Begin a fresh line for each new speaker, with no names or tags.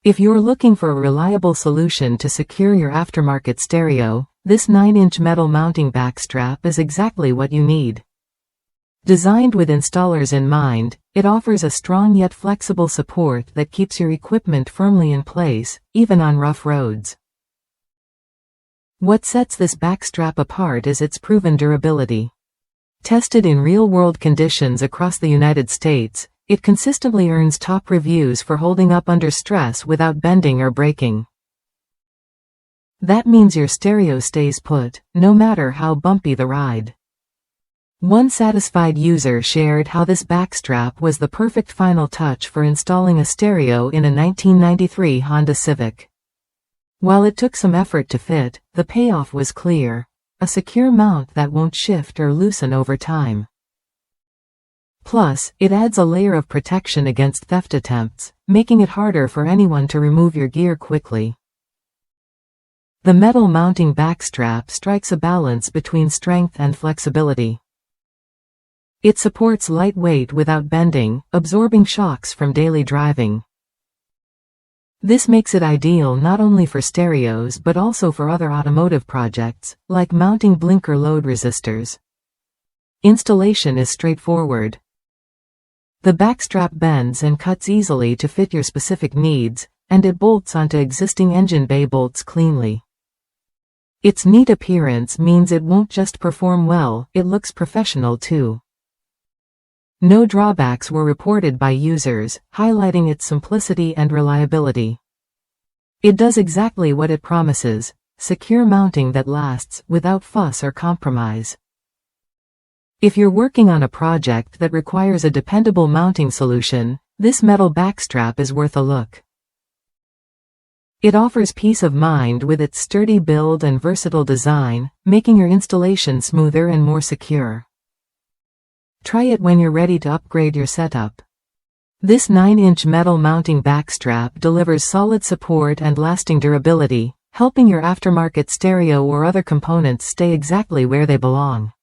If you're looking for a reliable solution to secure your aftermarket stereo, this 9-inch metal mounting backstrap is exactly what you need. Designed with installers in mind, it offers a strong yet flexible support that keeps your equipment firmly in place, even on rough roads. What sets this backstrap apart is its proven durability. Tested in real-world conditions across the United States, it consistently earns top reviews for holding up under stress without bending or breaking. That means your stereo stays put, no matter how bumpy the ride. One satisfied user shared how this backstrap was the perfect final touch for installing a stereo in a 1993 Honda Civic. While it took some effort to fit, the payoff was clear: a secure mount that won't shift or loosen over time. Plus, it adds a layer of protection against theft attempts, making it harder for anyone to remove your gear quickly. The metal mounting backstrap strikes a balance between strength and flexibility. It supports light weight without bending, absorbing shocks from daily driving. This makes it ideal not only for stereos but also for other automotive projects, like mounting blinker load resistors. Installation is straightforward. The backstrap bends and cuts easily to fit your specific needs, and it bolts onto existing engine bay bolts cleanly. Its neat appearance means it won't just perform well, it looks professional too. No drawbacks were reported by users, highlighting its simplicity and reliability. It does exactly what it promises: secure mounting that lasts, without fuss or compromise. If you're working on a project that requires a dependable mounting solution, this metal backstrap is worth a look. It offers peace of mind with its sturdy build and versatile design, making your installation smoother and more secure. Try it when you're ready to upgrade your setup. This 9-inch metal mounting backstrap delivers solid support and lasting durability, helping your aftermarket stereo or other components stay exactly where they belong.